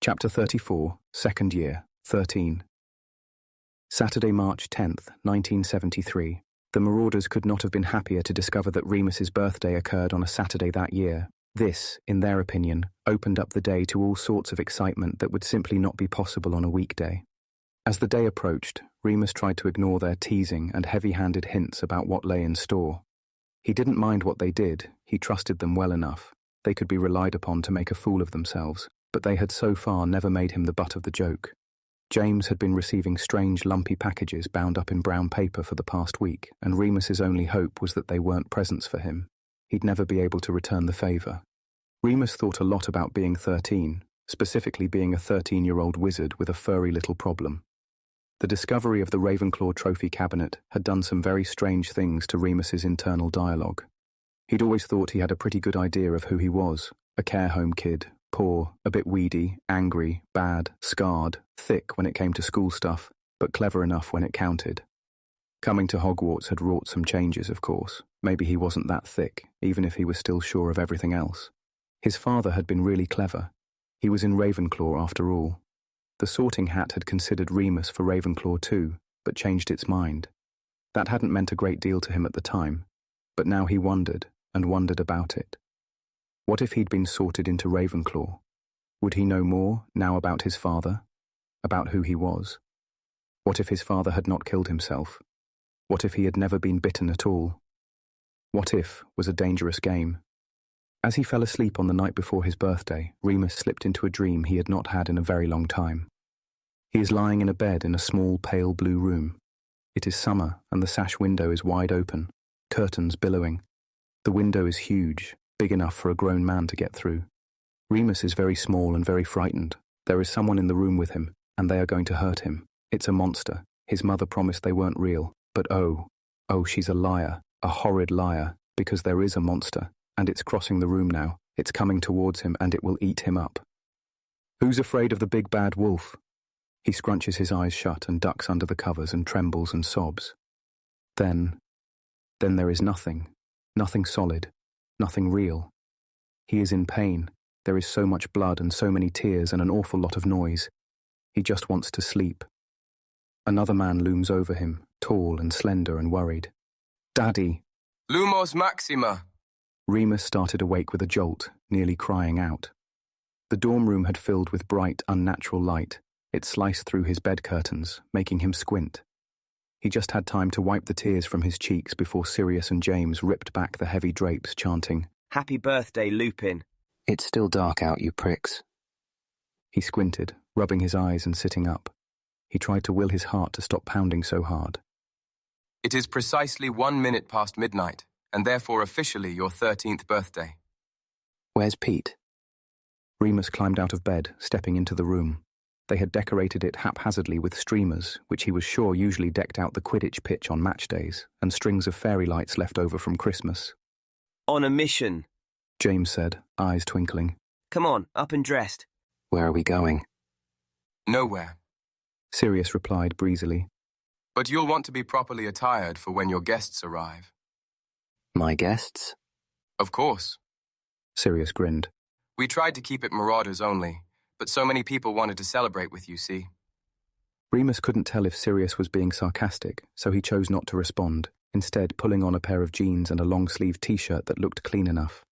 Chapter 34, Second Year, 13. Saturday, March 10th, 1973. The Marauders could not have been happier to discover that Remus's birthday occurred on a Saturday that year. This, in their opinion, opened up the day to all sorts of excitement that would simply not be possible on a weekday. As the day approached, Remus tried to ignore their teasing and heavy-handed hints about what lay in store. He didn't mind what they did, he trusted them well enough. They could be relied upon to make a fool of themselves, but they had so far never made him the butt of the joke. James had been receiving strange lumpy packages bound up in brown paper for the past week, and Remus's only hope was that they weren't presents for him. He'd never be able to return the favour. Remus thought a lot about being 13, specifically being a 13-year-old wizard with a furry little problem. The discovery of the Ravenclaw trophy cabinet had done some very strange things to Remus's internal dialogue. He'd always thought he had a pretty good idea of who he was, a care home kid, poor, a bit weedy, angry, bad, scarred, thick when it came to school stuff, but clever enough when it counted. Coming to Hogwarts had wrought some changes, of course. Maybe he wasn't that thick, even if he was still sure of everything else. His father had been really clever. He was in Ravenclaw after all. The Sorting Hat had considered Remus for Ravenclaw too, but changed its mind. That hadn't meant a great deal to him at the time, but now he wondered, and wondered about it. What if he'd been sorted into Ravenclaw? Would he know more now about his father? About who he was? What if his father had not killed himself? What if he had never been bitten at all? What if was a dangerous game. As he fell asleep on the night before his birthday, Remus slipped into a dream he had not had in a very long time. He is lying in a bed in a small pale blue room. It is summer and the sash window is wide open, curtains billowing. The window is huge, big enough for a grown man to get through. Remus is very small and very frightened. There is someone in the room with him, and they are going to hurt him. It's a monster. His mother promised they weren't real. But oh, she's a liar, a horrid liar, because there is a monster, and it's crossing the room now. It's coming towards him, and it will eat him up. Who's afraid of the big bad wolf? He scrunches his eyes shut and ducks under the covers and trembles and sobs. Then there is nothing solid. Nothing real. He is in pain. There is so much blood and so many tears and an awful lot of noise. He just wants to sleep. Another man looms over him, tall and slender and worried. Daddy! Lumos Maxima! Remus started awake with a jolt, nearly crying out. The dorm room had filled with bright, unnatural light. It sliced through his bed curtains, making him squint. He just had time to wipe the tears from his cheeks before Sirius and James ripped back the heavy drapes, chanting, "Happy birthday, Lupin." "It's still dark out, you pricks." He squinted, rubbing his eyes and sitting up. He tried to will his heart to stop pounding so hard. It is precisely 1 minute past midnight, and therefore officially your 13th birthday. "Where's Pete?" Remus climbed out of bed, stepping into the room. They had decorated it haphazardly with streamers, which he was sure usually decked out the Quidditch pitch on match days, and strings of fairy lights left over from Christmas. "On a mission," James said, eyes twinkling. "Come on, up and dressed." "Where are we going?" Nowhere. Sirius replied breezily. But you'll want to be properly attired for when your guests arrive. "My guests?" Of course. Sirius grinned. We tried to keep it Marauders only, but so many people wanted to celebrate with you, see? Remus couldn't tell if Sirius was being sarcastic, so he chose not to respond, instead pulling on a pair of jeans and a long-sleeved t-shirt that looked clean enough.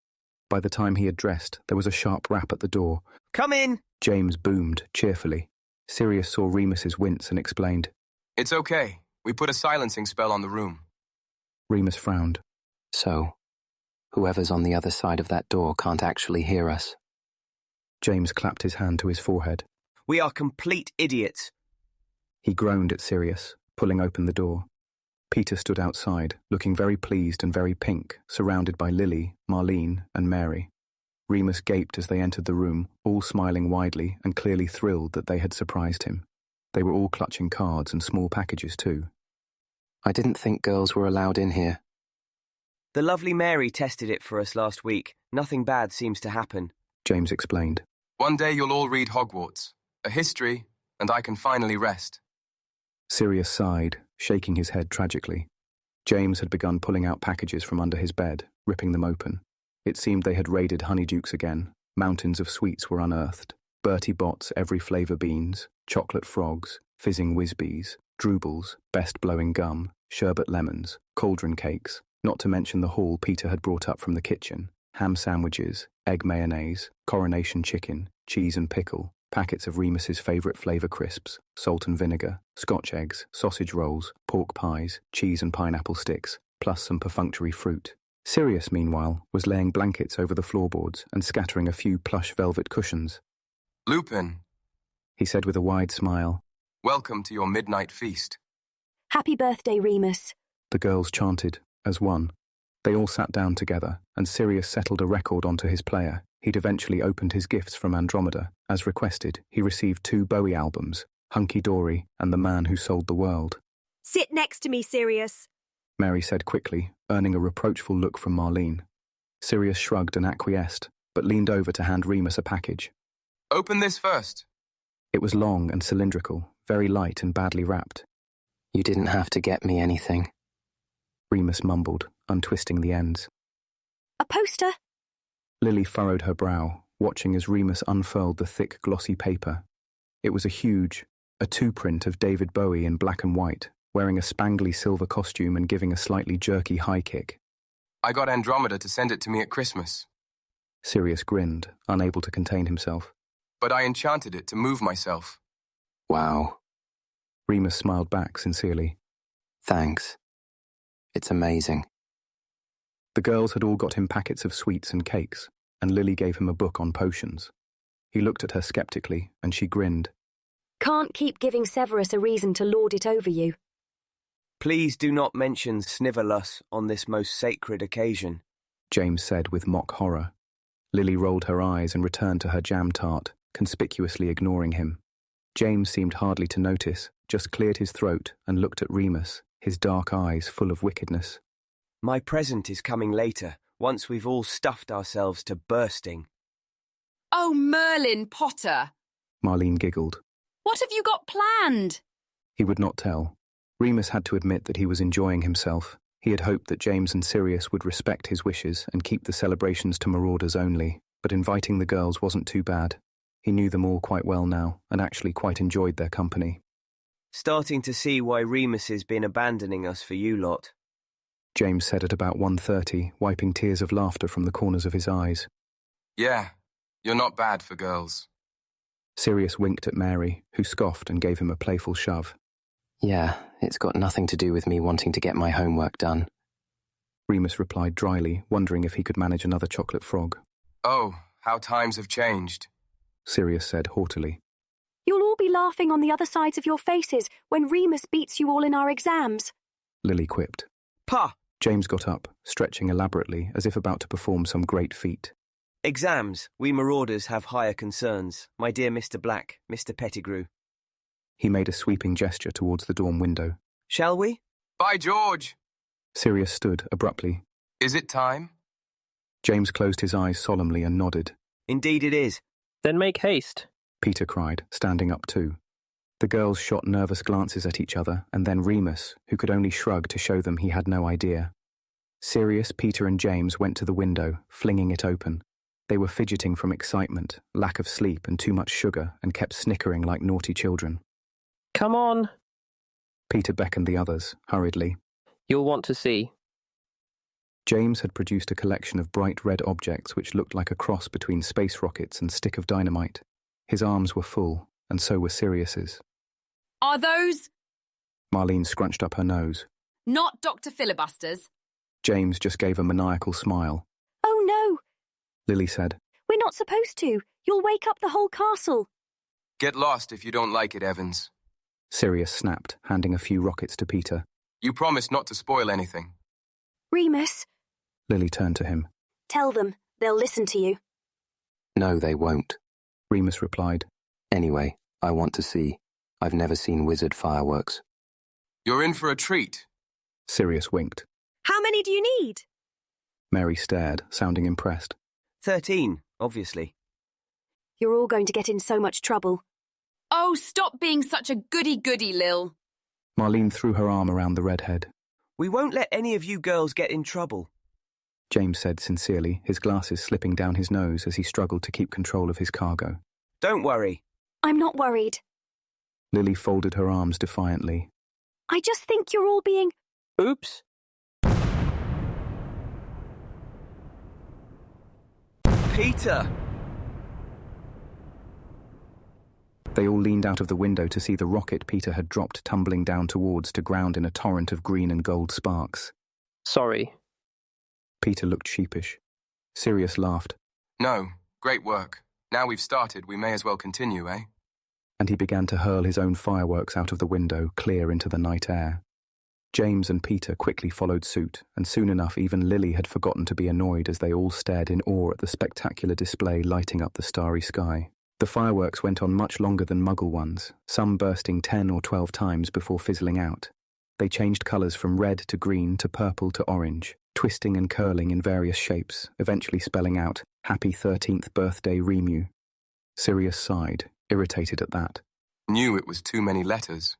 By the time he had dressed, there was a sharp rap at the door. "Come in!" James boomed, cheerfully. Sirius saw Remus's wince and explained. It's okay. We put a silencing spell on the room. Remus frowned. "So, whoever's on the other side of that door can't actually hear us." James clapped his hand to his forehead. "We are complete idiots." He groaned at Sirius, pulling open the door. Peter stood outside, looking very pleased and very pink, surrounded by Lily, Marlene, and Mary. Remus gaped as they entered the room, all smiling widely and clearly thrilled that they had surprised him. They were all clutching cards and small packages too. "I didn't think girls were allowed in here." "The lovely Mary tested it for us last week. Nothing bad seems to happen," James explained. One day you'll all read Hogwarts, a history, and I can finally rest. Sirius sighed, shaking his head tragically. James had begun pulling out packages from under his bed, ripping them open. It seemed they had raided Honeydukes again. Mountains of sweets were unearthed. Bertie Bott's every flavour beans, chocolate frogs, fizzing whiz-bees, droobles, best blowing gum, sherbet lemons, cauldron cakes, not to mention the haul Peter had brought up from the kitchen, ham sandwiches, egg mayonnaise, coronation chicken, cheese and pickle, packets of Remus's favourite flavour crisps, salt and vinegar, Scotch eggs, sausage rolls, pork pies, cheese and pineapple sticks, plus some perfunctory fruit. Sirius, meanwhile, was laying blankets over the floorboards and scattering a few plush velvet cushions. Lupin, He said with a wide smile. welcome to your midnight feast. Happy birthday, Remus. The girls chanted, as one. They all sat down together, and Sirius settled a record onto his player. He'd eventually opened his gifts from Andromeda. As requested, he received 2 Bowie albums, Hunky Dory and The Man Who Sold the World. Sit next to me, Sirius. Mary said quickly, earning a reproachful look from Marlene. Sirius shrugged and acquiesced, but leaned over to hand Remus a package. Open this first. It was long and cylindrical, very light and badly wrapped. You didn't have to get me anything. Remus mumbled, untwisting the ends. A poster? Lily furrowed her brow, watching as Remus unfurled the thick, glossy paper. It was a 2-print of David Bowie in black and white, wearing a spangly silver costume and giving a slightly jerky high kick. I got Andromeda to send it to me at Christmas, Sirius grinned, unable to contain himself. but I enchanted it to move myself. Wow. Remus smiled back sincerely. Thanks. It's amazing. The girls had all got him packets of sweets and cakes, and Lily gave him a book on potions. He looked at her skeptically, and she grinned. Can't keep giving Severus a reason to lord it over you. Please do not mention Snivelus on this most sacred occasion, James said with mock horror. Lily rolled her eyes and returned to her jam tart, conspicuously ignoring him. James seemed hardly to notice, just cleared his throat and looked at Remus, his dark eyes full of wickedness. My present is coming later, once we've all stuffed ourselves to bursting. Oh, Merlin Potter! Marlene giggled. What have you got planned? He would not tell. Remus had to admit that he was enjoying himself. He had hoped that James and Sirius would respect his wishes and keep the celebrations to Marauders only, but inviting the girls wasn't too bad. He knew them all quite well now, and actually quite enjoyed their company. Starting to see why Remus has been abandoning us for you lot. James said at about 1:30, wiping tears of laughter from the corners of his eyes. Yeah, you're not bad for girls. Sirius winked at Mary, who scoffed and gave him a playful shove. Yeah, it's got nothing to do with me wanting to get my homework done. Remus replied dryly, wondering if he could manage another chocolate frog. Oh, how times have changed. Sirius said haughtily. You'll all be laughing on the other sides of your faces when Remus beats you all in our exams. Lily quipped. Pah! James got up, stretching elaborately as if about to perform some great feat. Exams. We Marauders have higher concerns, my dear Mr. Black, Mr. Pettigrew. He made a sweeping gesture towards the dorm window. Shall we? By George! Sirius stood abruptly. Is it time? James closed his eyes solemnly and nodded. Indeed it is. Then make haste, Peter cried, standing up too. The girls shot nervous glances at each other, and then Remus, who could only shrug to show them he had no idea. Sirius, Peter and James went to the window, flinging it open. They were fidgeting from excitement, lack of sleep and too much sugar, and kept snickering like naughty children. Come on. Peter beckoned the others, hurriedly. You'll want to see. James had produced a collection of bright red objects which looked like a cross between space rockets and stick of dynamite. His arms were full, and so were Sirius's. Are those Marlene scrunched up her nose. not Dr. Filibusters? James just gave a maniacal smile. Oh no, Lily said. we're not supposed to. You'll wake up the whole castle. Get lost if you don't like it, Evans. Sirius snapped, handing a few rockets to Peter. You promised not to spoil anything. Remus, Lily turned to him. tell them. They'll listen to you. No, they won't. Remus replied. Anyway, I want to see. I've never seen wizard fireworks. You're in for a treat. Sirius winked. How many do you need? Mary stared, sounding impressed. 13, obviously. You're all going to get in so much trouble. Oh, stop being such a goody-goody, Lil. Marlene threw her arm around the redhead. We won't let any of you girls get in trouble. James said sincerely, his glasses slipping down his nose as he struggled to keep control of his cargo. Don't worry. I'm not worried. Lily folded her arms defiantly. I just think you're all being... Oops. Peter! They all leaned out of the window to see the rocket Peter had dropped tumbling down towards to ground in a torrent of green and gold sparks. Sorry. Peter looked sheepish. Sirius laughed. No, great work. Now we've started, we may as well continue, eh? And he began to hurl his own fireworks out of the window, clear into the night air. James and Peter quickly followed suit, and soon enough even Lily had forgotten to be annoyed as they all stared in awe at the spectacular display lighting up the starry sky. The fireworks went on much longer than Muggle ones, some bursting 10 or 12 times before fizzling out. They changed colours from red to green to purple to orange, twisting and curling in various shapes, eventually spelling out, Happy 13th birthday, Remus. Sirius sighed, irritated at that. Knew it was too many letters.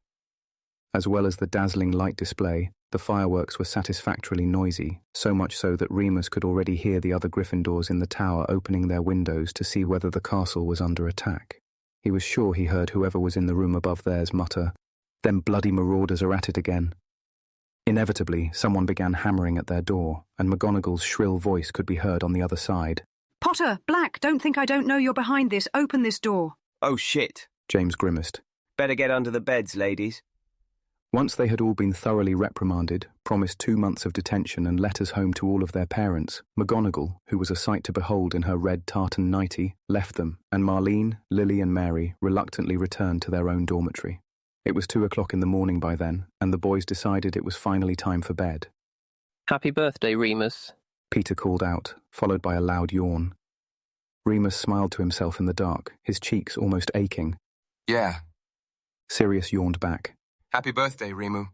As well as the dazzling light display, the fireworks were satisfactorily noisy, so much so that Remus could already hear the other Gryffindors in the tower opening their windows to see whether the castle was under attack. He was sure he heard whoever was in the room above theirs mutter, "Them bloody Marauders are at it again." Inevitably, someone began hammering at their door, and McGonagall's shrill voice could be heard on the other side. "Potter, Black, don't think I don't know you're behind this. Open this door." Oh shit. James grimaced. Better get under the beds, ladies. Once they had all been thoroughly reprimanded, promised 2 months of detention and letters home to all of their parents, McGonagall, who was a sight to behold in her red tartan nightie, left them, and Marlene, Lily and Mary reluctantly returned to their own dormitory. It was 2 o'clock in the morning by then, and the boys decided it was finally time for bed. Happy birthday, Remus. Peter called out, followed by a loud yawn. Remus smiled to himself in the dark, his cheeks almost aching. Yeah. Sirius yawned back. Happy birthday, Remus.